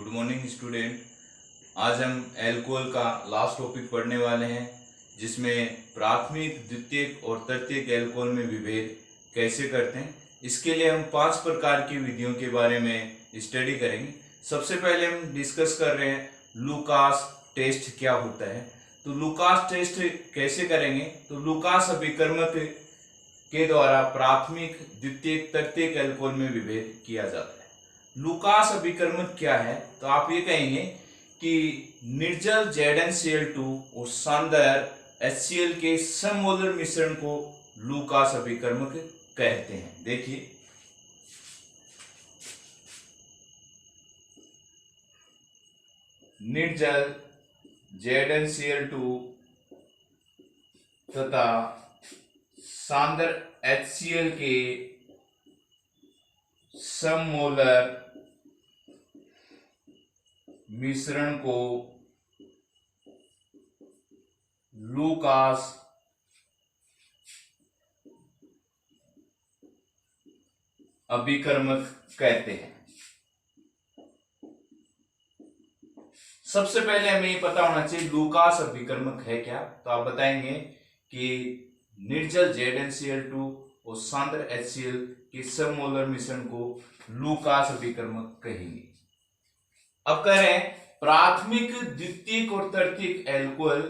Morning student. आज हम alcohol का लास्ट टॉपिक पढ़ने वाले हैं, जिसमें प्राथमिक, द्वितीयक और तृतीयक एल्कोहल में विभेद कैसे करते हैं। इसके लिए हम 5 प्रकार की विधियों के बारे में स्टडी करेंगे। सबसे पहले हम डिस्कस कर रहे हैं लुकास टेस्ट क्या होता है। तो लुकास टेस्ट कैसे करेंगे, तो लुकास अभिकर्मक के द्वारा प्राथमिक, द्वितीयक, तृतीयक एल्कोहल में विभेद किया जाता है। लुकास अभिकर्मक क्या है, तो आप ये कहेंगे कि निर्जल ZnCl2 और शानदार HCl के सममोलर मिश्रण को लुकास अभिकर्मक कहते हैं। देखिए, निर्जल ZnCl2 तथा शानदार HCl के सममोलर मिश्रण को लुकास अभिकर्मक कहते हैं। सबसे पहले हमें ये पता होना चाहिए लुकास अभिकर्मक है क्या। तो आप बताएंगे कि निर्जल ZnCl2 और शानदार HCl के सममोलर मिश्रण को लुकास अभिकर्मक कहेंगे। अब कह रहे हैं प्राथमिक, द्वितीयक और तृतीयक एल्कोहल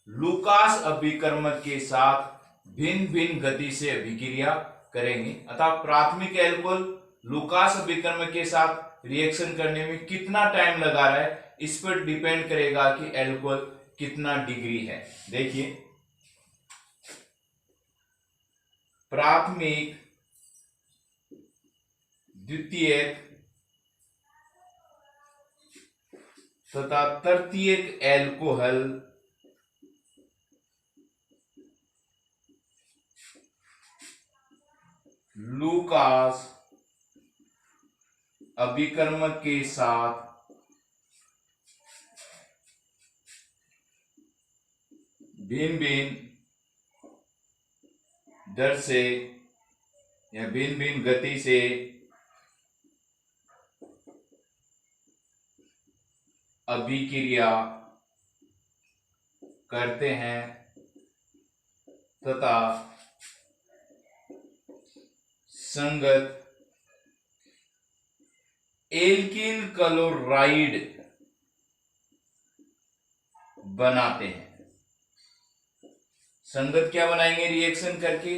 लुकास अभिकर्मक के साथ भिन्न भिन्न गति से अभिक्रिया करेंगे। अतः प्राथमिक एल्कोहल लुकास अभिकर्मक के साथ रिएक्शन करने में कितना टाइम लगा रहा है, इस पर डिपेंड करेगा कि एल्कोहल कितना डिग्री है। देखिए, प्राथमिक, द्वितीयक तथा तृतीयक एल्कोहल लुकास अभिकर्मक के साथ भिन्न भिन्न दर से या भिन्न भिन्न गति से अभिक्रिया करते हैं तथा संगत एल्किल क्लोराइड बनाते हैं। संगत क्या बनाएंगे, रिएक्शन करके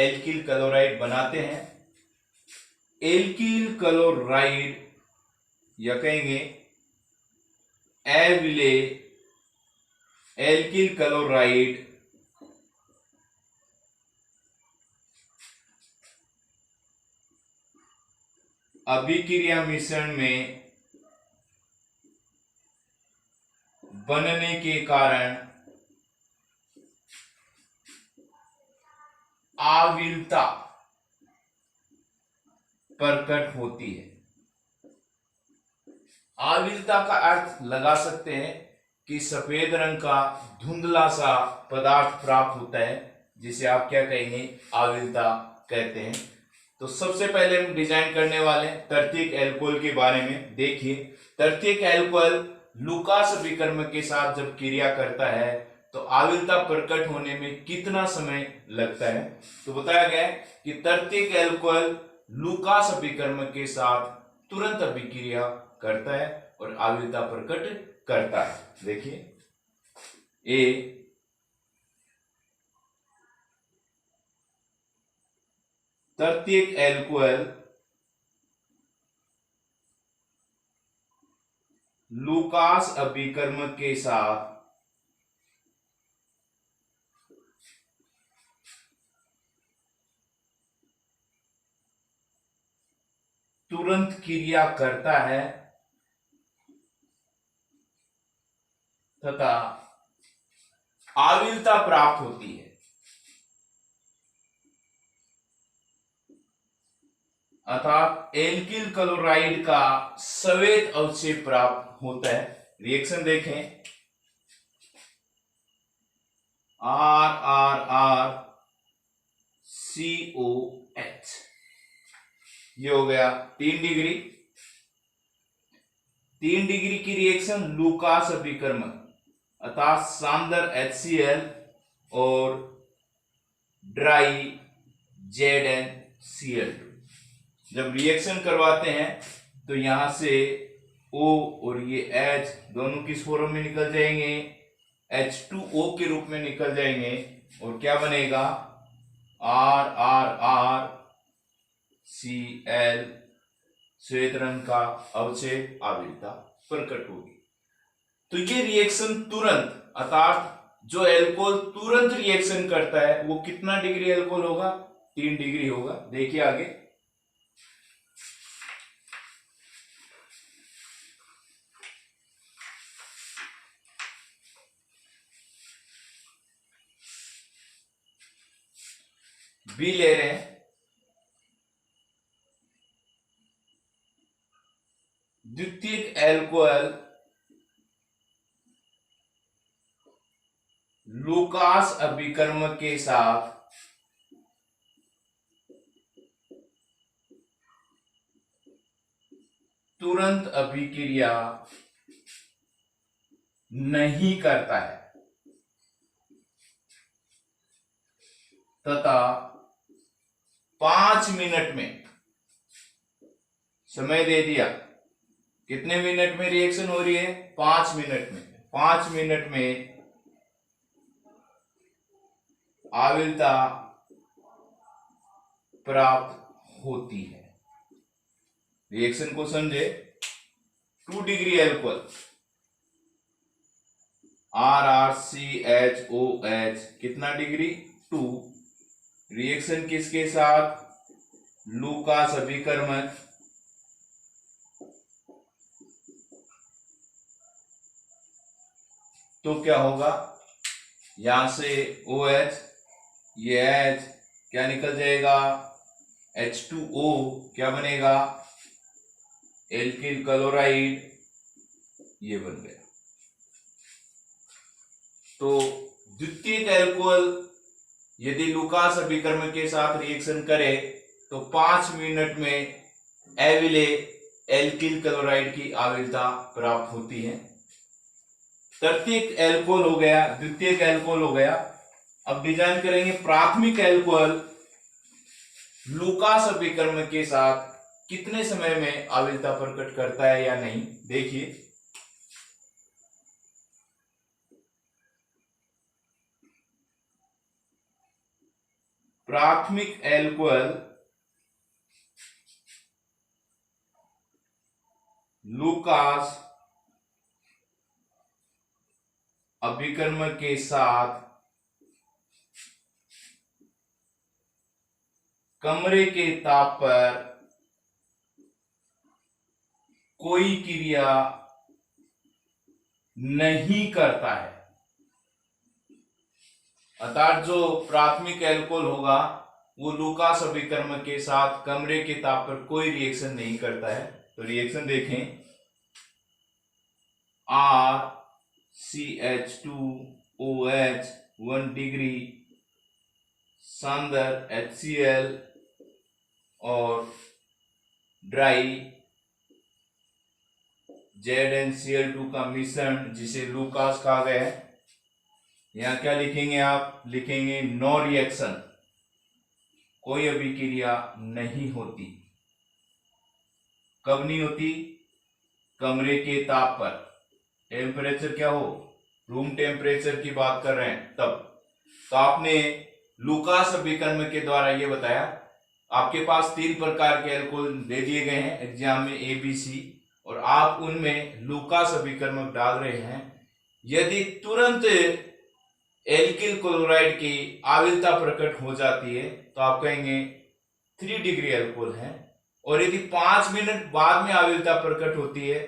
एल्किल क्लोराइड बनाते हैं। एल्किल क्लोराइड या कहेंगे एविले एल्किल क्लोराइड अभिक्रिया मिश्रण में बनने के कारण आविलता प्रकट होती है। आविलता का अर्थ लगा सकते हैं कि सफेद रंग का धुंधला सा पदार्थ प्राप्त होता है, जिसे आप क्या कहेंगे, आविलता कहते हैं। तो सबसे पहले हम डिजाइन करने वाले हैं तृतीयक एल्कोहल के बारे में। देखिए, तृतीयक एल्कोहल लुकास अभिकर्मक के साथ जब क्रिया करता है तो आविलता प्रकट होने में कितना समय लगता है। तो बताया गया है कि तृतीयक एल्कोहल लुकास अभिकर्मक के साथ तुरंत अभिक्रिया करता है और आविलता प्रकट करता है। देखिए, ए तृतीयक एल्कोहल लुकास अभिकर्मक के साथ तुरंत क्रिया करता है तथा आविलता प्राप्त होती है। अर्थात एल्किल क्लोराइड का सवेत अवशेष प्राप्त होता है। रिएक्शन देखें, RRRCOH, ये हो गया 3 डिग्री। 3 डिग्री की रिएक्शन लूकास अभिकर्मक अर्थात सांद्र HCl और ड्राई ZnCl2। जब रिएक्शन करवाते हैं तो यहां से O और ये H दोनों किस फॉर्म में निकल जाएंगे, H2O के रूप में निकल जाएंगे और क्या बनेगा, RRR Cl, श्वेत रंग का अवक्षेप आविलता प्रकट होगी। तो ये रिएक्शन तुरंत अर्थात जो एल्कोहल तुरंत रिएक्शन करता है वो कितना डिग्री एल्कोहल होगा, 3 डिग्री होगा। देखिए आगे, बी ले रहे हैं, द्वितीयक एल्कोहल लूकास अभिकर्मक के साथ तुरंत अभिक्रिया नहीं करता है तथा 5 मिनट में, समय दे दिया, कितने मिनट में रिएक्शन हो रही है, 5 मिनट में, 5 मिनट में आविलता प्राप्त होती है। रिएक्शन को समझे, 2 डिग्री एल्कोहल RrCHOH कितना डिग्री, 2, रिएक्शन किसके साथ, लूकास अभिकर्मक तो क्या होगा, यहां से OH, ये H क्या निकल जाएगा, H2O क्या बनेगा, एल्किल क्लोराइड, ये बन गया। तो द्वितीयक एल्कोहल यदि लूकास अभिकर्मक के साथ रिएक्शन करे तो 5 मिनट में एविले एल्किल क्लोराइड की आविलता प्राप्त होती है। तृतीयक एल्कोहल हो गया, द्वितीयक एल्कोहल हो गया। अब डिजाइन करेंगे प्राथमिक एल्कोहल लूकास अभिकर्मक के साथ कितने समय में आविलता प्रकट करता है या नहीं। देखिए, प्राथमिक एल्कोहल लूकास अभिकर्मक के साथ कमरे के ताप पर कोई क्रिया नहीं करता है। अर्थात जो प्राथमिक एल्कोहल होगा वो लूकास अभिकर्मक के साथ कमरे के ताप पर कोई रिएक्शन नहीं करता है। तो रिएक्शन देखें, RCH2OH 1 डिग्री सांद्र HCl और ड्राई ZnCl2 का मिश्रण जिसे लूकास कहा गया है। यहां क्या लिखेंगे, आप लिखेंगे नो रिएक्शन, कोई अभिक्रिया नहीं होती। कब नहीं होती, कमरे के ताप पर, टेम्परेचर क्या हो, रूम टेम्परेचर की बात कर रहे हैं तब। तो आपने लूकास अभिकर्मक के द्वारा ये बताया, आपके पास 3 प्रकार के एल्कोहल दे दिए गए हैं एग्जाम में ABC, और आप उनमें लूकास अभिकर्मक डाल रहे हैं। यदि तुरंत एल्किल क्लोराइड की आविलता प्रकट हो जाती है तो आप कहेंगे 3 डिग्री एल्कोहल है, और यदि 5 मिनट बाद में आविलता प्रकट होती है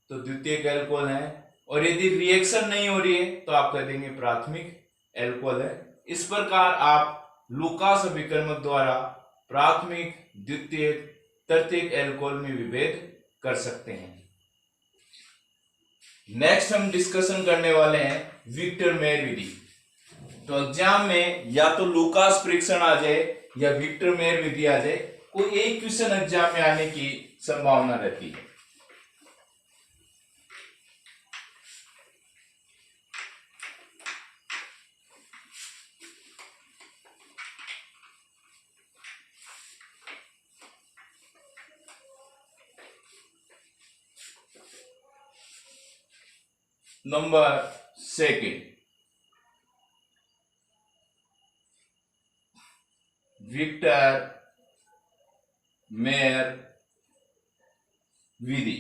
तो द्वितीयक एल्कोहल है, और यदि रिएक्शन नहीं हो रही है तो आप कह देंगे प्राथमिक एल्कोहल है। इस प्रकार आप लूकास अभिकर्मक द्वारा प्राथमिक, द्वितीयक, तृतीयक एल्कोहल में विभेद कर सकते हैं। नेक्स्ट हम डिस्कशन करने वाले हैं विक्टर मेयर विधि। तो एग्जाम में या तो लूकास परीक्षण आ जाए या विक्टर मेयर विधि आ जाए, कोई एक क्वेश्चन एग्जाम में आने की संभावना रहती है। नंबर सेकंड, विक्टर मेयर विधि।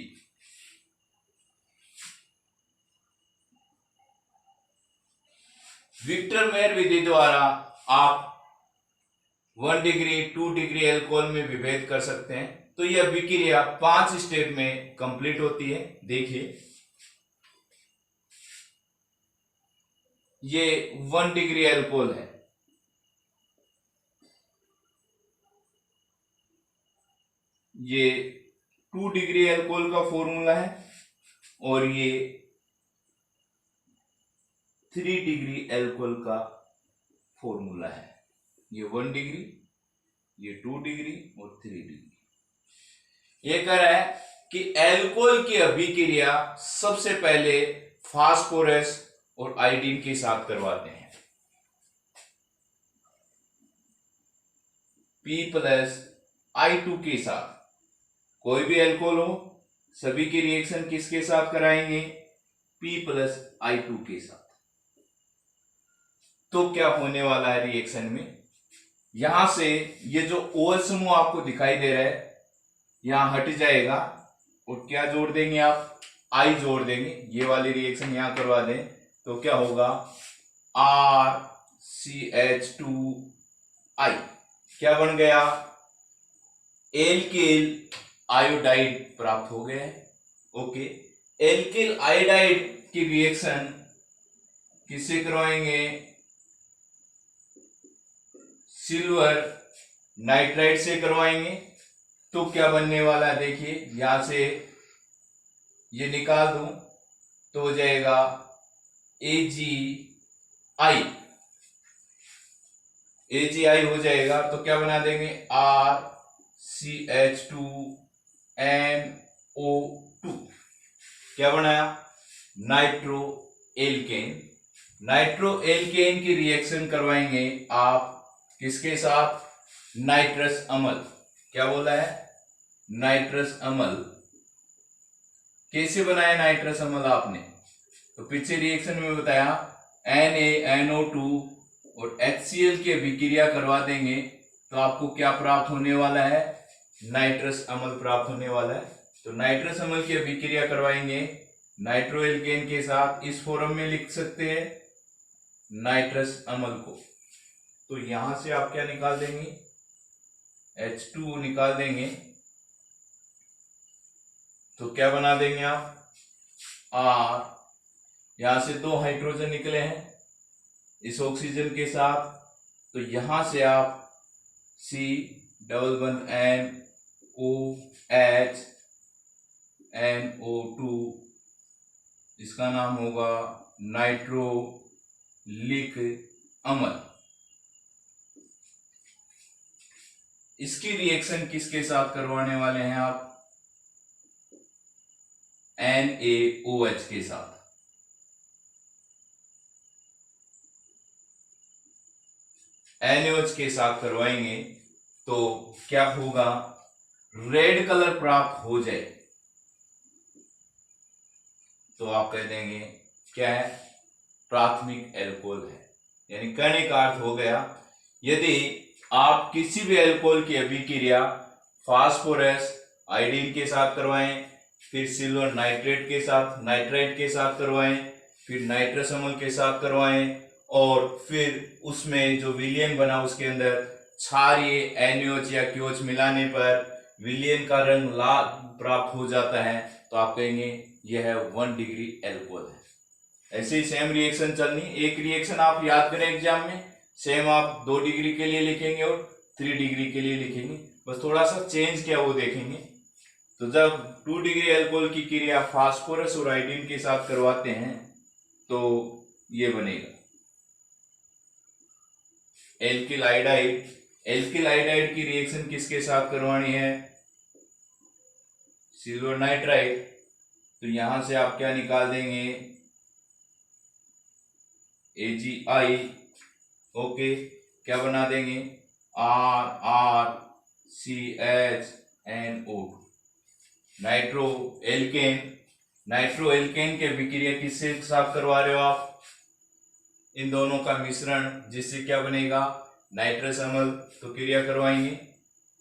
विक्टर मेयर विधि द्वारा आप 1 डिग्री 2 डिग्री एल्कोहल में विभेद कर सकते हैं। तो यह विक्रिया 5 स्टेप में कंप्लीट होती है। देखिए, ये 1 डिग्री एल्कोहल है, ये 2 डिग्री एल्कोहल का फॉर्मूला है, और ये 3 डिग्री एल्कोहल का फॉर्मूला है। ये 1 डिग्री, ये 2 डिग्री और 3 डिग्री। ये कह रहा है कि एल्कोहल की अभिक्रिया सबसे पहले फास्फोरस और आयोडीन के साथ करवाते हैं। P+I2 के साथ, कोई भी एल्कोहल हो, सभी की रिएक्शन किसके साथ कराएंगे? P+I2 के साथ। तो क्या होने वाला है रिएक्शन में? यहां से ये जो OH समूह आपको दिखाई दे रहा है, यहां हट जाएगा, और क्या जोड़ देंगे आप? I जोड़ देंगे। ये वाली रिएक्शन यहां करवा दें तो क्या होगा? RCH2I क्या बन गया? एल्किल आयोडाइड प्राप्त हो गया है। ओके, एल्किल आयोडाइड की रिएक्शन किससे करवाएंगे? सिल्वर नाइट्राइड से करवाएंगे। तो क्या बनने वाला है? देखिए, यहां से ये निकाल दूं तो हो जाएगा AgI, AgI हो जाएगा। तो क्या बना देंगे? RCH2NO2 क्या बनाया? Nitro alkene. नाइट्रो एल्केन की रिएक्शन करवाएंगे आप किसके साथ? नाइट्रस अम्ल। क्या बोला है? नाइट्रस अम्ल। कैसे बनाया नाइट्रस अम्ल आपने? तो पीछे रिएक्शन में बताया, NaNO2 और HCl की अभिक्रिया करवा देंगे तो आपको क्या प्राप्त होने वाला है? नाइट्रस अम्ल प्राप्त होने वाला है। तो नाइट्रस अम्ल की अभिक्रिया करवाएंगे नाइट्रो एल्केन के साथ। इस फॉर्म में लिख सकते हैं नाइट्रस अम्ल को। तो यहां से आप क्या निकाल देंगे? H2 निकाल देंगे तो क्या बना देंगे आप? R, यहां से 2 हाइड्रोजन निकले हैं इस ऑक्सीजन के साथ, तो यहां से आप C डबल बंद NOH NO2, इसका नाम होगा नाइट्रोलिक अम्ल। इसकी रिएक्शन किसके साथ करवाने वाले हैं आप? NaOH के साथ। NaOH के साथ करवाएंगे तो क्या होगा? रेड कलर प्राप्त हो जाए तो आप कह देंगे क्या है? प्राथमिक एल्कोहल है। यानी कहने का अर्थ हो गया, यदि आप किसी भी एल्कोहल की अभिक्रिया फास्फोरस आयोडीन के साथ करवाएं, फिर सिल्वर नाइट्रेट के साथ, नाइट्राइट के साथ करवाएं, फिर नाइट्रस अम्ल के साथ करवाएं, और फिर उसमें जो विलयन बना उसके अंदर क्षारीय NaOH या KOH मिलाने पर विलयन का रंग लाल प्राप्त हो जाता है, तो आप कहेंगे यह 1 डिग्री एल्कोहल है। ऐसे ही सेम रिएक्शन चलनी। एक रिएक्शन आप याद करें एग्जाम में, सेम आप 2 डिग्री के लिए लिखेंगे और 3 डिग्री के लिए लिखेंगे, बस थोड़ा सा चेंज क्या वो देखेंगे। तो जब 2 डिग्री एल्कोहल की क्रिया फास्फोरस और आयोडीन के साथ करवाते हैं तो ये बनेगा एल्किल आयोडाइड। एल्किल आयोडाइड की रिएक्शन किसके साथ करवानी है? Silver nitride. तो यहां से आप क्या निकाल देंगे? AgI। ओके, क्या बना देंगे? RCHNO2 nitro alkene nitro alkene के अभिक्रिया किससे साफ करवा रहे हो आप? इन दोनों का मिश्रण, जिससे क्या बनेगा? नाइट्रस अम्ल। तो क्रिया करवाएंगे।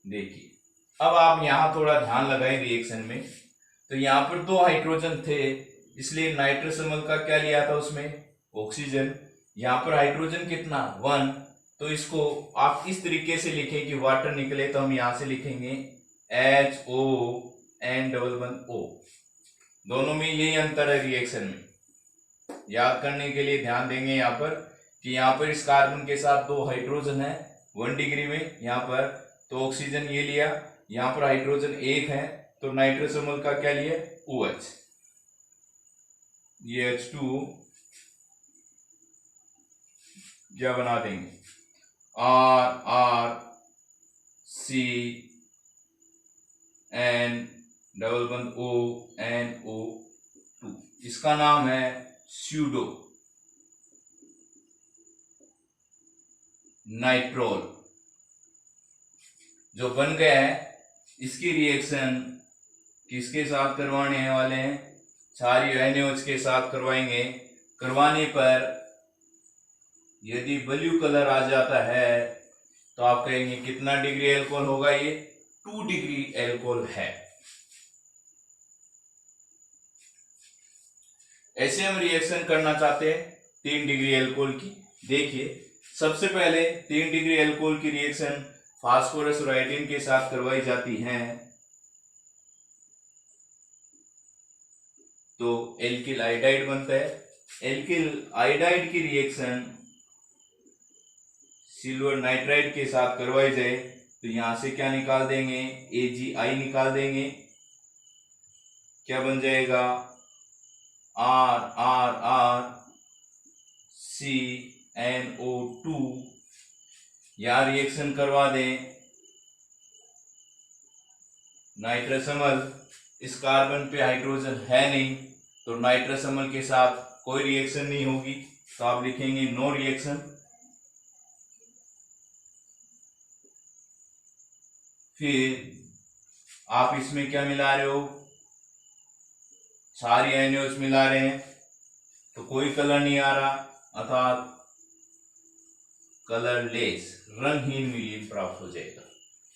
देखिए अब आप यहां थोड़ा ध्यान लगाएं रिएक्शन में। तो यहाँ पर 2 हाइड्रोजन थे, इसलिए नाइट्रस अम्ल का क्या लिया था उसमें? ऑक्सीजन। यहाँ पर हाइड्रोजन कितना? 1। तो इसको आप इस तरीके से लिखें कि वाटर निकले, तो हम यहां से लिखेंगे HON_O। दोनों में यही अंतर है रिएक्शन में। याद करने के लिए ध्यान देंगे यहाँ पर कि यहाँ पर इस कार्बन के साथ 2 हाइड्रोजन है 1 डिग्री में, यहाँ पर तो ऑक्सीजन ये लिया, यहाँ पर हाइड्रोजन 1 है, तो नाइट्रस अम्ल का क्या लिया? OH। ये H2 क्या बना देंगे? RRCN_ONO2। इसका नाम है स्यूडो नाइट्रोल। जो बन गया है, इसकी रिएक्शन किसके साथ करवाने वाले हैं? क्षारीय NaOH के साथ करवाएंगे। करवाने पर यदि ब्लू कलर आ जाता है तो आप कहेंगे कितना डिग्री एल्कोहल होगा? ये 2 डिग्री एल्कोहल है। ऐसे हम रिएक्शन करना चाहते हैं 3 डिग्री एल्कोहल की। देखिए सबसे पहले 3 डिग्री एल्कोहल की रिएक्शन फास्फोरस और आयोडीन के साथ करवाई जाती है। तो एल्किल आयोडाइड बनता है। एल्किल आयोडाइड की रिएक्शन सिल्वर नाइट्राइड के साथ करवाई जाए तो यहां से क्या निकाल देंगे? AgI निकाल देंगे। क्या बन जाएगा? RRRCNO2। यहां रिएक्शन करवा दें नाइट्रस अम्ल। इस कार्बन पे हाइड्रोजन है नहीं, तो नाइट्रस अम्ल के साथ कोई रिएक्शन नहीं होगी, तो आप लिखेंगे नो रिएक्शन। फिर आप इसमें क्या मिला रहे हो? क्षारीय NaOH मिला रहे हैं, तो कोई कलर नहीं आ रहा, अर्थात कलरलेस रंगहीन विलयन प्राप्त हो जाएगा।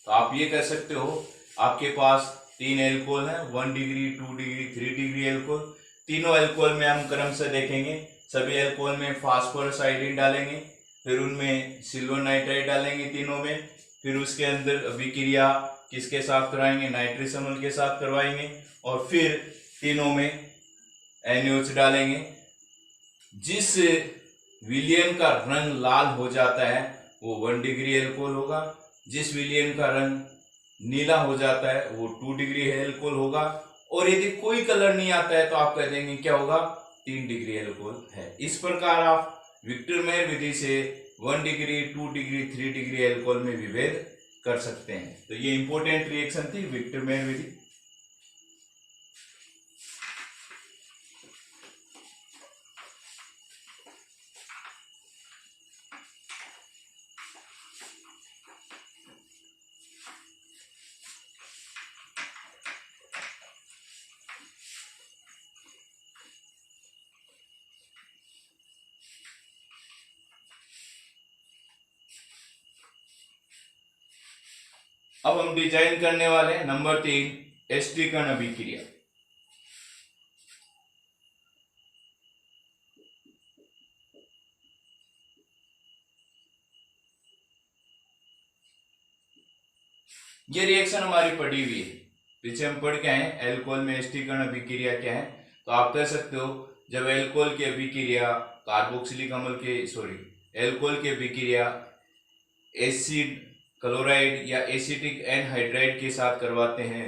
तो आप ये कह सकते हो आपके पास 3 एल्कोहल है, 1 डिग्री, 2 डिग्री, 3 डिग्री एल्कोहल। तीनों एल्कोहल में हम क्रमशः देखेंगे। सभी एल्कोहल में फास्फोरस आयोडीन डालेंगे, फिर उनमें सिल्वर नाइट्राइड डालेंगे तीनों में, फिर उसके अंदर अभिक्रिया किसके साथ कराएंगे? नाइट्रस अम्ल के साथ करवाएंगे, और फिर तीनों में NaOH डालेंगे। जिस विलयन का रंग लाल हो जाता है वो 1 डिग्री एल्कोहल होगा। जिस विलयन का रंग नीला हो जाता है वो 2 डिग्री एल्कोहल होगा। और यदि कोई कलर नहीं आता है तो आप कह देंगे क्या होगा? 3 डिग्री एल्कोहल है। इस प्रकार आप विक्टर मेयर विधि से 1 डिग्री, 2 डिग्री, 3 डिग्री एल्कोहल में विभेद कर सकते हैं। तो ये इंपॉर्टेंट रिएक्शन थी विक्टर मेयर विधि। अब हम डिजाइन करने वाले हैं नंबर 3 एस्ट्रीकरण अभिक्रिया। ये रिएक्शन हमारी पढ़ी हुई है, पीछे हम पढ़ के आए एल्कोहल में एस्ट्रीकरण अभिक्रिया क्या है। तो आप कह सकते हो जब एल्कोहल की अभिक्रिया कार्बोक्सिलिक अम्ल के एल्कोहल की अभिक्रिया एसिड क्लोराइड या एसिटिक एनहाइड्राइड के साथ करवाते हैं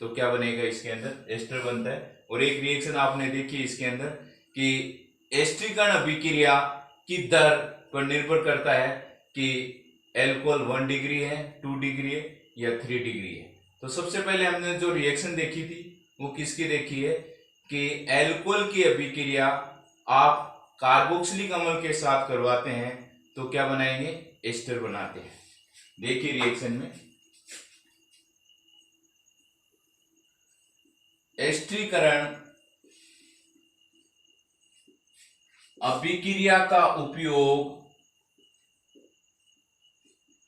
तो क्या बनेगा? इसके अंदर एस्टर बनता है। और एक रिएक्शन आपने देखी इसके अंदर कि एस्ट्रीकरण अभिक्रिया की दर पर निर्भर करता है कि एल्कोहल 1 डिग्री है, 2 डिग्री है या 3 डिग्री है। तो सबसे पहले हमने जो रिएक्शन देखी थी वो किसकी देखी है कि एल्कोहल की अभिक्रिया आप कार्बोक्सिलिक अम्ल के साथ करवाते हैं तो क्या बनाएंगे? एस्टर बनाते हैं। देखिए रिएक्शन में एस्ट्रीकरण अभिक्रिया का उपयोग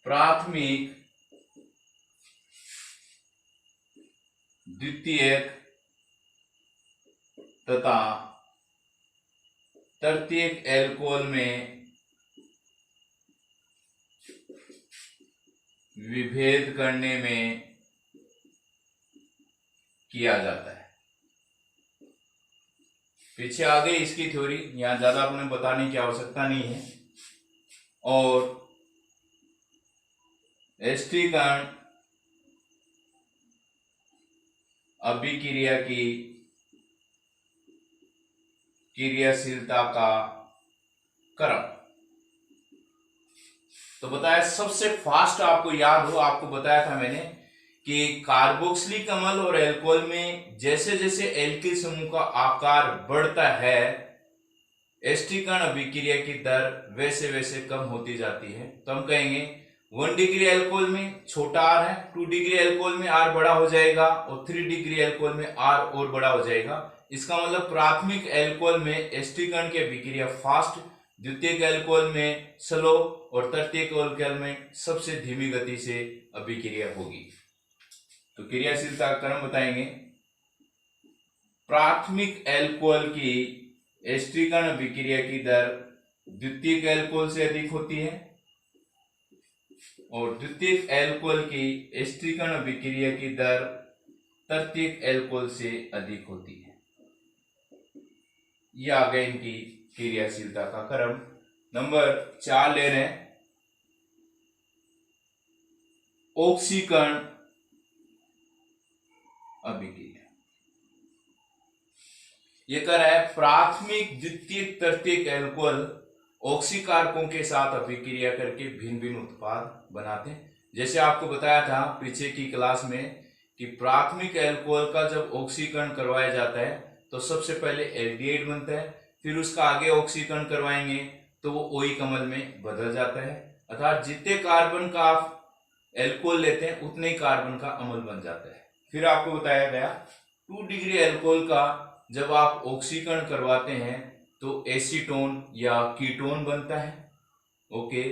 प्राथमिक, द्वितीयक तथा तृतीयक एल्कोहल में विभेद करने में किया जाता है। पीछे आ गई इसकी थ्योरी, यहां ज्यादा अपने बताने की आवश्यकता नहीं है। और एस्टीकरण अभिक्रिया की क्रियाशीलता का क्रम। तो बताया सबसे फास्ट, आपको याद हो, आपको बताया था मैंने कि कार्बोक्सिलिक अम्ल और एल्कोहल में जैसे जैसे एल्किल समूह का आकार बढ़ता है, एस्टीकरण अभिक्रिया की दर वैसे वैसे कम होती जाती है। तो हम कहेंगे 1 डिग्री एल्कोहल में छोटा आर है, 2 डिग्री एल्कोहल में आर बड़ा हो जाएगा और 3 डिग्री एल्कोहल में आर और बड़ा हो जाएगा। इसका मतलब प्राथमिक एल्कोहल में एस्टीकरण की अभिक्रिया फास्ट, द्वितीयक एल्कोहल में स्लो और तृतीयक एल्कोहल में सबसे धीमी गति से अभिक्रिया होगी। तो क्रियाशीलता का क्रम बताएंगे। प्राथमिक एल्कोहल की एस्टीकरण अभिक्रिया की दर द्वितीयक एल्कोहल से अधिक होती है और द्वितीयक एल्कोहल की एस्टीकरण अभिक्रिया की दर तृतीयक एल्कोहल से अधिक होती है। यह आ गए इनकी क्रियाशीलता का क्रम। नंबर 4 ले रहे हैं, ऑक्सीकरण अभिक्रिया। ये कर रहा है प्राथमिक, द्वितीयक, तृतीयक एल्कोहल ऑक्सीकारकों के साथ अभिक्रिया करके भिन्न भिन्न उत्पाद बनाते हैं। जैसे आपको बताया था पीछे की क्लास में कि प्राथमिक एल्कोहल का जब ऑक्सीकरण करवाया जाता है तो सबसे पहले एल्डिहाइड बनता है, फिर उसका आगे ऑक्सीकरण करवाएंगे तो वो ओइक अम्ल में बदल जाता है। अर्थात जितने कार्बन का आप एल्कोहल लेते हैं उतने ही कार्बन का अम्ल बन जाता है। फिर आपको बताया गया 2 डिग्री एल्कोहल का जब आप ऑक्सीकरण करवाते हैं तो एसीटोन या कीटोन बनता है। ओके,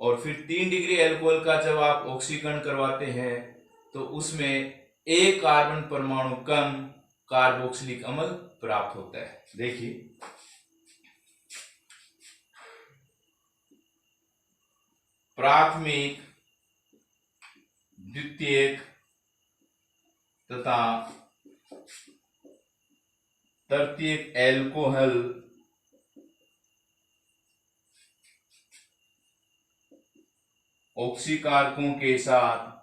और फिर 3 डिग्री एल्कोहल का जब आप ऑक्सीकरण करवाते हैं तो उसमें एक कार्बन परमाणु कम कार्बोक्सिलिक अम्ल प्राप्त होता है। देखिए प्राथमिक, द्वितीयक तथा तृतीयक एल्कोहल ऑक्सीकारकों के साथ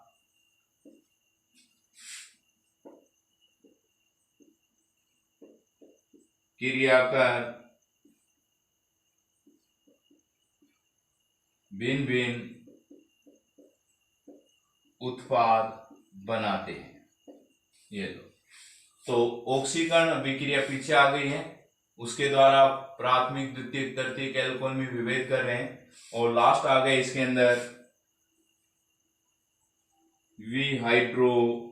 क्रिया कर भिन्न भिन्न उत्पाद बनाते हैं। ये लो, तो ऑक्सीकरण अभिक्रिया पीछे आ गई है, उसके द्वारा प्राथमिक, द्वितीयक, तृतीयक एल्कोहल में विभेद कर रहे हैं। और लास्ट आ गए इसके अंदर विहाइड्रोजनीकरण।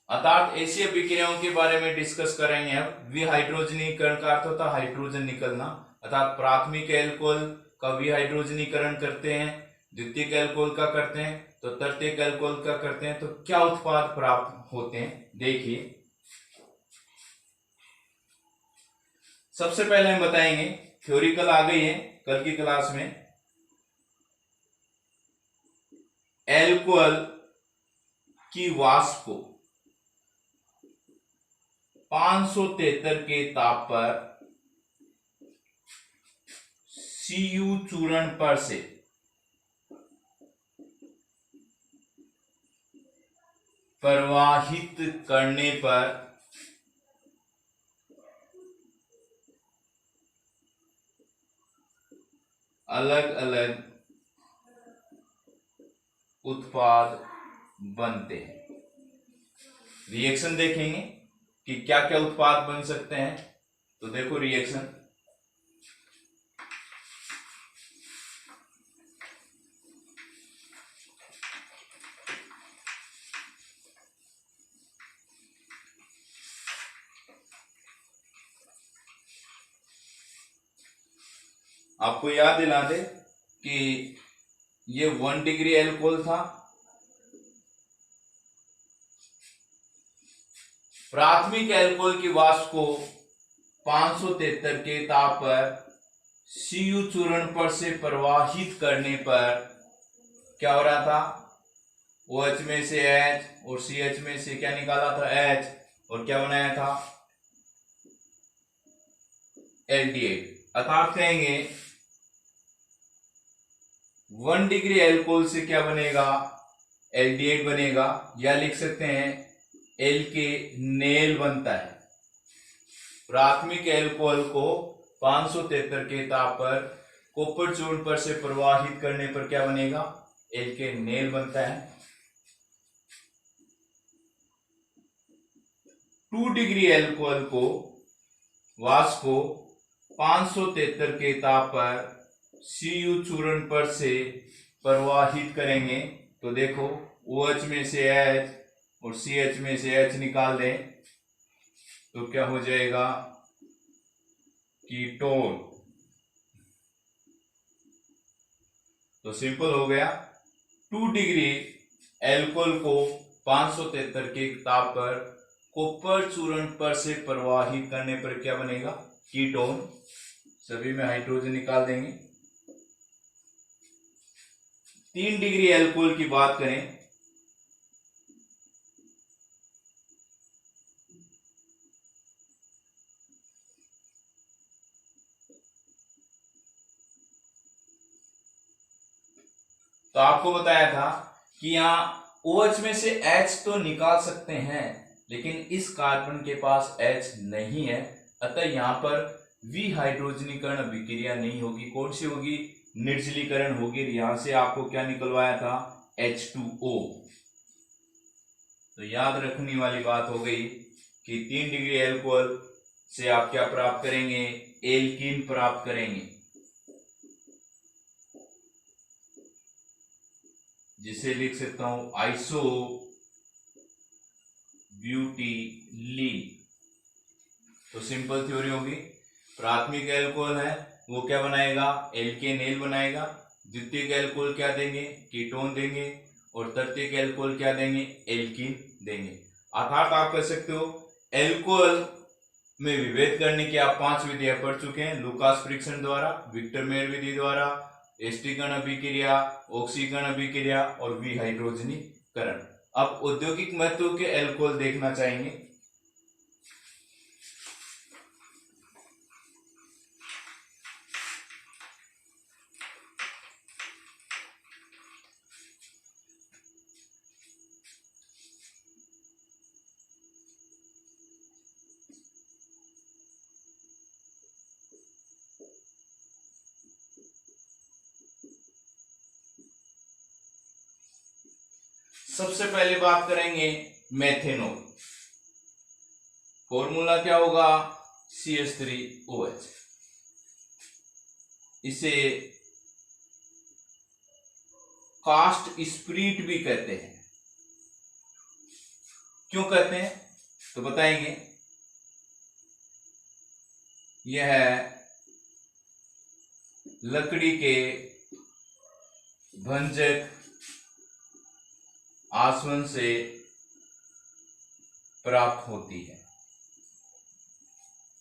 अर्थात ऐसी अभिक्रियाओं के बारे में डिस्कस करेंगे अब। विहाइड्रोजनीकरण का अर्थ होता है हाइड्रोजन निकलना, अर्थात प्राथमिक एल्कोहल का विहाइड्रोजनीकरण करते हैं, द्वितीयक एल्कोहल का करते हैं तो तृतीयक एल्कोहल का करते हैं, तो क्या उत्पाद प्राप्त होते हैं। देखिए सबसे पहले हम बताएंगे, थ्योरिकल आ गई है कल की क्लास में, एल्कोहल की वाष्प को 573 के ताप पर Cu चूर्ण पर से प्रवाहित करने पर अलग अलग उत्पाद बनते हैं। रिएक्शन देखेंगे कि क्या क्या उत्पाद बन सकते हैं। तो देखो रिएक्शन, आपको याद दिला दे कि ये 1 डिग्री एल्कोहल था। प्राथमिक एल्कोहल की वाष्प को 573 के ताप पर Cu चूर्ण पर से प्रवाहित करने पर क्या हो रहा था, OH में से H और CH में से क्या निकाला था, H, और क्या बनाया था, एल्डिहाइड। अर्थात कहेंगे 1 डिग्री एल्कोहल से क्या बनेगा, एल्डिहाइड बनेगा, या लिख सकते हैं एल्केनेल बनता है। प्राथमिक एल्कोहल को 573 के ताप पर कॉपर चूर्ण पर से प्रवाहित करने पर क्या बनेगा, एल्केनेल बनता है। 2 डिग्री एल्कोहल को वाष्प को 573 के ताप पर Cu चूर्ण पर से प्रवाहित करेंगे तो देखो OH में से H और CH में से H निकाल दें तो क्या हो जाएगा, कीटोन। तो सिंपल हो गया, 2 डिग्री एल्कोहल को 573 के ताप पर कॉपर चूर्ण पर से प्रवाहित करने पर क्या बनेगा, कीटोन। सभी में हाइड्रोजन निकाल देंगे। 3 डिग्री एल्कोहल की बात करें तो आपको बताया था कि यहाँ OH में से H तो निकाल सकते हैं, लेकिन इस कार्बन के पास H नहीं है, अतः यहाँ पर विहाइड्रोजनीकरण अभिक्रिया नहीं होगी। कौन सी होगी, निर्जलीकरण होगी। यहां से आपको क्या निकलवाया था, H2O। तो याद रखने वाली बात हो गई कि 3 डिग्री एल्कोहल से आप क्या प्राप्त करेंगे, एल्कीन प्राप्त करेंगे, जिसे लिख सकता हूं आइसो ब्यूटिलीन। तो सिंपल थ्योरी होगी, प्राथमिक एल्कोहल है वो क्या बनाएगा, एल्केनेल बनाएगा। द्वितीयक एल्कोहल क्या देंगे, कीटोन देंगे, और तृतीयक एल्कोहल क्या देंगे, एल्कीन देंगे। अर्थात आप कह सकते हो एल्कोहल में विभेद करने की आप 5 विधियां पढ़ चुके हैं, लुकास परीक्षण द्वारा, विक्टर मेयर विधि द्वारा, एस्टिकन अभिक्रिया, ऑक्सीकरण अभिक्रिया और विहाइड्रोजनीकरण। अब औद्योगिक महत्व के एल्कोहल देखना चाहेंगे। सबसे पहले बात करेंगे मेथेनॉल। फॉर्मूला क्या होगा, CH3OH। इसे कास्ट स्प्रीट भी कहते हैं। क्यों कहते हैं तो बताएंगे। यह लकड़ी के भंजक आसवन से प्राप्त होती है।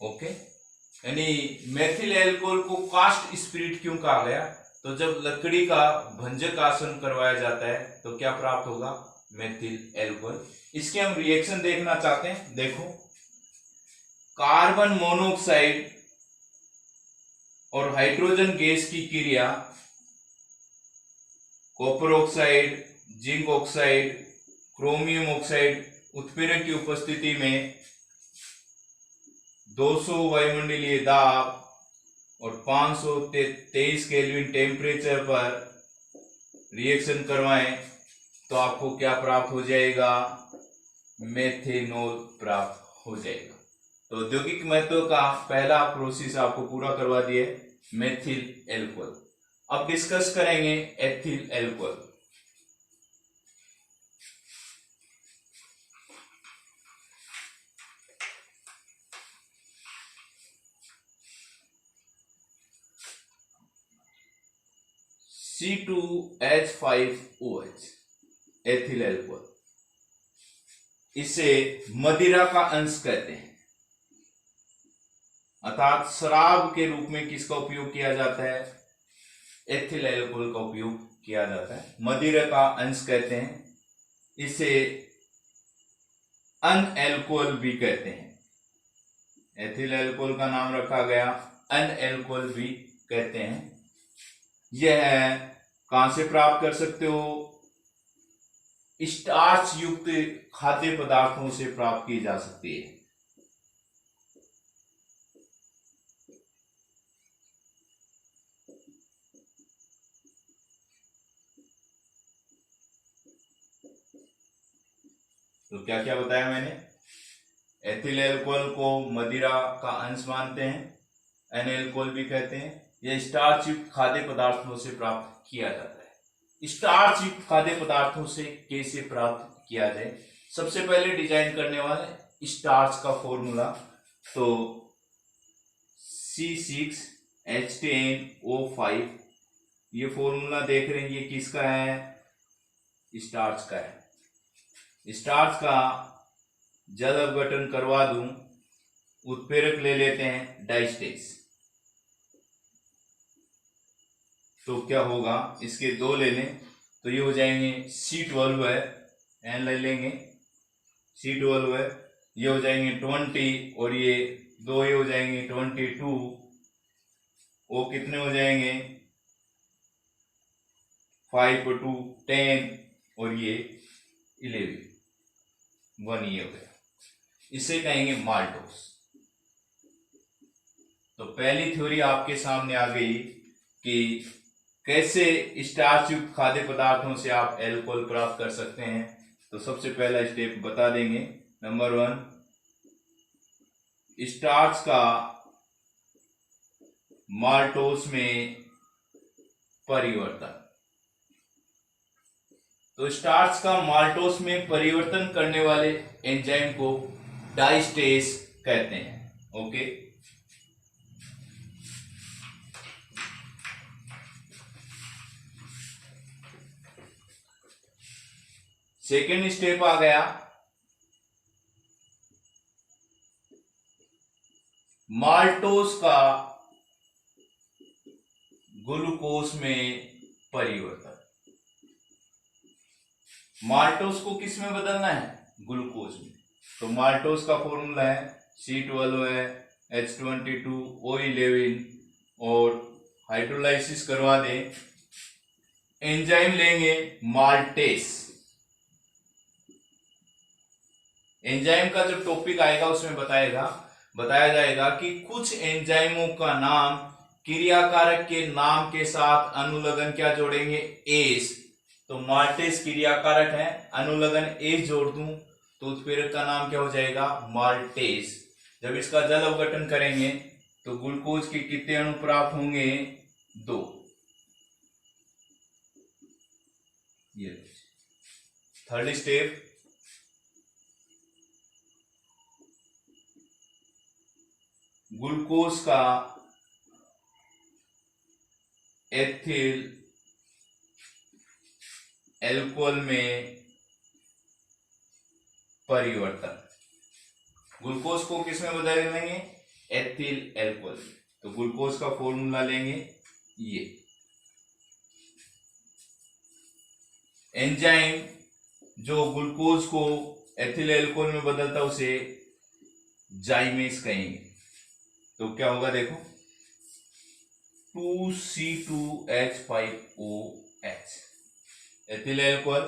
ओके, यानी मेथिल एल्कोहल को कास्ट स्पिरिट क्यों कहा गया, तो जब लकड़ी का भंजक आसवन करवाया जाता है तो क्या प्राप्त होगा, मेथिल एल्कोहल। इसके हम रिएक्शन देखना चाहते हैं। देखो, कार्बन मोनोऑक्साइड और हाइड्रोजन गैस की क्रिया copper oxide, zinc oxide, chromium oxide उत्प्रेरक की उपस्थिति में 200 वायुमंडलीय दाब और 523 केल्विन टेम्परेचर पर रिएक्शन करवाएं तो आपको क्या प्राप्त हो जाएगा, मेथेनॉल प्राप्त हो जाएगा। तो औद्योगिक महत्व का पहला प्रोसेस आपको पूरा करवा दिया, मेथिल एल्कोहल। अब डिस्कस करेंगे ethyl alcohol. C2H5OH ethyl alcohol. इसे मदिरा का अंश कहते हैं, अर्थात शराब के रूप में किसका उपयोग किया जाता है? एथिल एल्कोहल का उपयोग किया जाता है, मदिरा का अंश कहते हैं। इसे अन एल्कोहल भी कहते हैं। एथिल एल्कोहल का नाम रखा गया, अन एल्कोहल भी कहते हैं। यह कहां से प्राप्त कर सकते हो? स्टार्च युक्त खाद्य पदार्थों से प्राप्त की जा सकती है। तो क्या क्या बताया मैंने? एथिल एल्कोहल को मदिरा का अंश मानते हैं, एन एल्कोहल भी कहते हैं। यह स्टार्च युक्त खाद्य पदार्थों से प्राप्त किया जाता है। स्टार्च युक्त खाद्य पदार्थों से कैसे प्राप्त किया जाए? सबसे पहले डिजाइन करने वाले स्टार्च का फॉर्मूला, तो C6H10O5, ये फॉर्मूला देख रहे हैं, ये किसका है? स्टार्च का है। स्टार्च का जल अपघटन करवा दूं, उत्प्रेरक ले लेते हैं डाइस्टेस, तो क्या होगा? इसके दो ले लें तो ये हो जाएंगे C12 है, एन ले लेंगे, C12 है, ये हो जाएंगे 20 और ये दो, ये हो जाएंगे 22, वो कितने हो जाएंगे? 5 2 10 और ये 11, 1 ये हो गया। इसे कहेंगे माल्टोस। तो पहली थ्योरी आपके सामने आ गई कि कैसे स्टार्च युक्त खाद्य पदार्थों से आप एल्कोहल प्राप्त कर सकते हैं। तो सबसे पहला स्टेप बता देंगे। नंबर 1, स्टार्च का माल्टोस में परिवर्तन। तो स्टार्च का माल्टोस में परिवर्तन करने वाले एंजाइम को डाइस्टेस कहते हैं। ओके, सेकेंड स्टेप आ गया, माल्टोस का ग्लूकोज में परिवर्तन। माल्टोस को किस में बदलना है? ग्लूकोज में। तो माल्टोस का फॉर्मूला है C12 है, H22O11 और हाइड्रोलाइसिस करवा दें, एंजाइम लेंगे माल्टेस। एंजाइम का जो टॉपिक आएगा उसमें बताया जाएगा कि कुछ एंजाइमों का नाम क्रियाकारक के नाम के साथ अनुलग्न क्या जोड़ेंगे? एस। तो माल्टेस क्रियाकारक है, अनुलग्न एस जोड़ दूं तो उत्प्रेरक का नाम क्या हो जाएगा? माल्टेस। जब इसका जल अपघटन करेंगे तो ग्लूकोज के कितने अणु प्राप्त होंगे? 2। ये थर्ड स्टेप, ग्लूकोज का एथिल एल्कोहल में परिवर्तन। ग्लूकोज को किस में बदल लेंगे? Ethyl alcohol. तो ग्लूकोज का फॉर्मूला लेंगे ये। एंजाइम जो ग्लूकोज को एथिल एल्कोहल में बदलता है उसे जाइमेस कहेंगे। तो क्या होगा देखो, 2C2H5OH एथिल एल्कोहल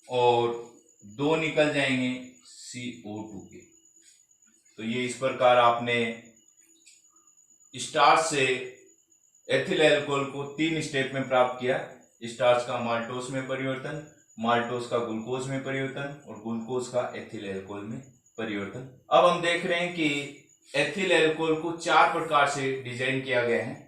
और 2 निकल जाएंगे CO2 के। तो ये इस प्रकार आपने स्टार्च से एथिल एल्कोहल को 3 स्टेप में प्राप्त किया। स्टार्च का माल्टोस में परिवर्तन, माल्टोस का ग्लूकोज में परिवर्तन और ग्लूकोज का एथिल एल्कोहल में परिवर्तन। अब हम देख रहे हैं कि एथिल एल्कोहल को 4 प्रकार से डिजाइन किया गया है।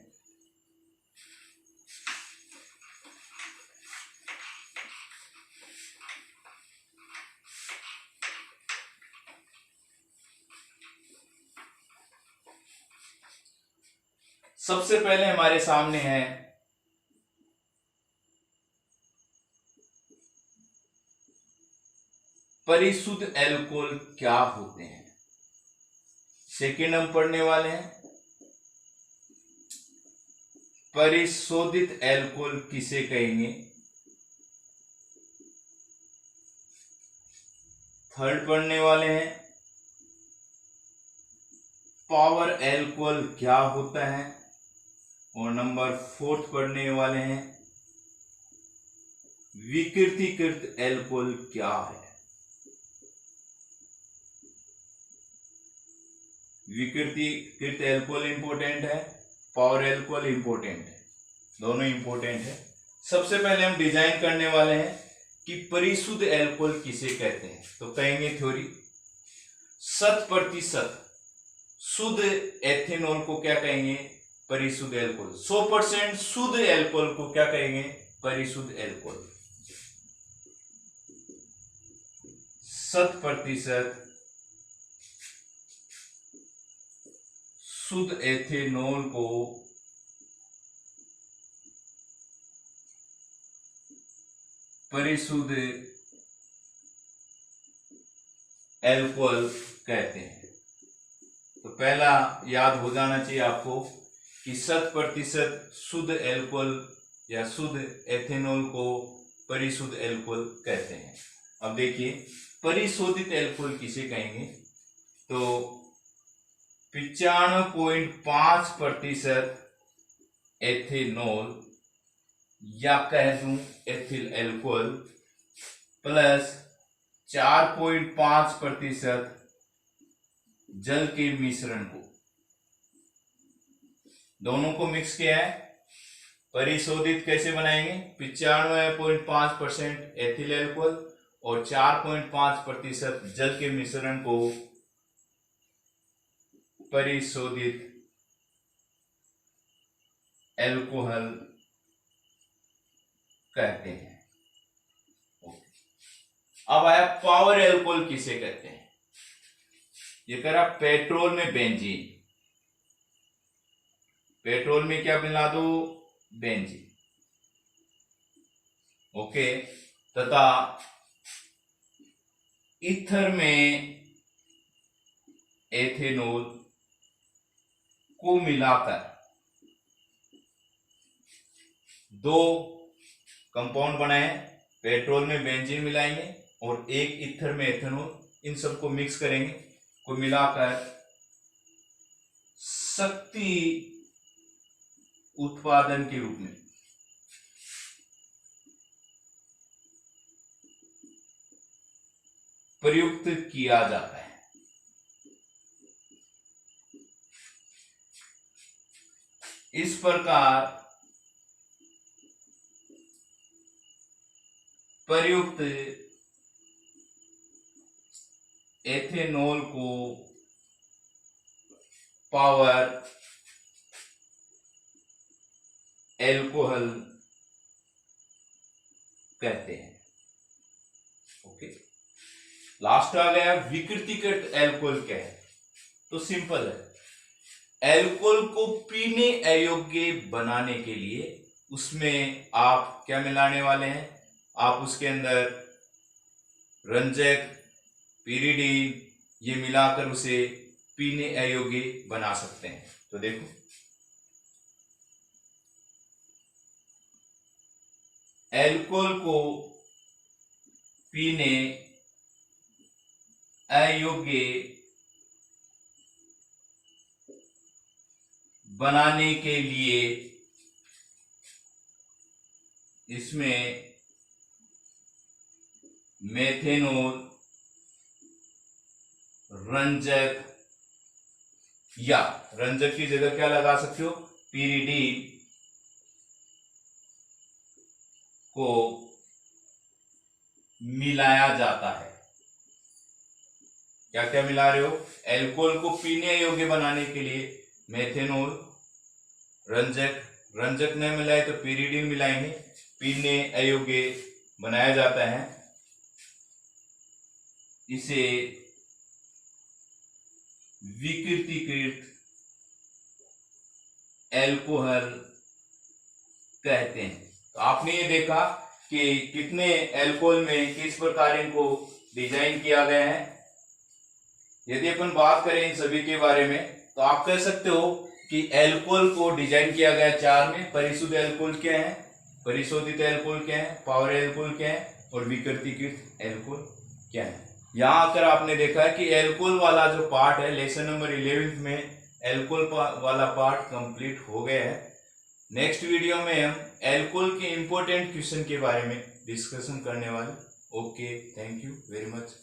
सबसे पहले हमारे सामने है परिशुद्ध एल्कोहल क्या होते हैं। सेकेंड हम पढ़ने वाले हैं परिशोधित एल्कोहल किसे कहेंगे। थर्ड पढ़ने वाले हैं पावर एल्कोहल क्या होता है। और नंबर फोर्थ पढ़ने वाले हैं विकृतीकृत एल्कोहल क्या है। विकृतीकृत एल्कोहल इंपॉर्टेंट है, पावर एल्कोहल इंपॉर्टेंट है, दोनों इंपॉर्टेंट है। सबसे पहले हम डिजाइन करने वाले हैं कि परिशुद्ध एल्कोहल किसे कहते हैं। तो कहेंगे थ्योरी 100% शुद्ध एथेनॉल को क्या कहेंगे, परिशुद्ध एल्कोहल। 100% शुद्ध एल्कोहल को क्या कहेंगे, परिशुद्ध एल्कोहल। 100% शुद्ध एथेनॉल को परिशुद्ध एल्कोहल कहते हैं। तो पहला याद हो जाना चाहिए आपको कि 100% शुद्ध एल्कोहल या शुद्ध एथेनॉल को परिशुद्ध एल्कोहल कहते हैं। अब देखिए परिशोधित एल्कोहल किसे कहेंगे। तो 95.5% एथेनॉल या कह दूं एथिल एल्कोहल प्लस 4.5% जल के मिश्रण को, दोनों को मिक्स किया है। परिशोधित कैसे बनाएंगे, 95.5% एथिल एल्कोहल और 4.5% जल के मिश्रण को परिशोधित एल्कोहल कहते हैं। अब आया पावर एल्कोहल किसे कहते हैं। ये करा पेट्रोल में बेंजीन, पेट्रोल में क्या मिला दो, बेंजीन, ओके, तथा ईथर में एथेनॉल को मिलाकर दो कंपाउंड बनाए, पेट्रोल में बेंजीन मिलाएंगे और एक ईथर में एथेनॉल, इन सबको मिक्स करेंगे, को मिलाकर शक्ति उत्पादन के रूप में प्रयुक्त किया जाता है। इस प्रकार प्रयुक्त एथेनॉल को पावर एल्कोहल कहते हैं। ओके, लास्ट आ गया विकृतीकृत एल्कोहल क्या है। तो सिंपल है, एल्कोहल को पीने अयोग्य बनाने के लिए उसमें आप क्या मिलाने वाले हैं, आप उसके अंदर रंजक, पिरिडीन ये मिलाकर उसे पीने अयोग्य बना सकते हैं। तो देखो एल्कोहल को पीने अयोग्य बनाने के लिए इसमें मेथेनॉल, रंजक या रंजक की जगह क्या लगा सकते हो, पिरिडीन को मिलाया जाता है। क्या क्या मिला रहे हो, एल्कोहल को पीने योग्य बनाने के लिए मेथेनॉल, रंजक, रंजक नहीं मिलाए तो पिरिडीन मिलाएंगे, पीने अयोग्य बनाया जाता है। इसे विकृतीकृत एल्कोहल कहते हैं। तो आपने ये देखा कि कितने एल्कोहल में किस प्रकार इनको डिजाइन किया गया है। यदि अपन बात करें इन सभी के बारे में तो आप कह सकते हो कि एल्कोहल को डिजाइन किया गया चार में। परिशुद्ध एल्कोहल क्या है, परिशोधित एल्कोहल क्या है, पावर एल्कोहल क्या है और विकृतीकृत एल्कोहल क्या है। यहाँ आकर आपने देखा है कि एल्कोहल वाला जो पार्ट है लेसन नंबर 11 में एल्कोहल वाला पार्ट कंप्लीट हो गया है। नेक्स्ट वीडियो में हम एल्कोहल के इंपॉर्टेंट क्वेश्चन के बारे में डिस्कशन करने वाले। Okay, thank you very much.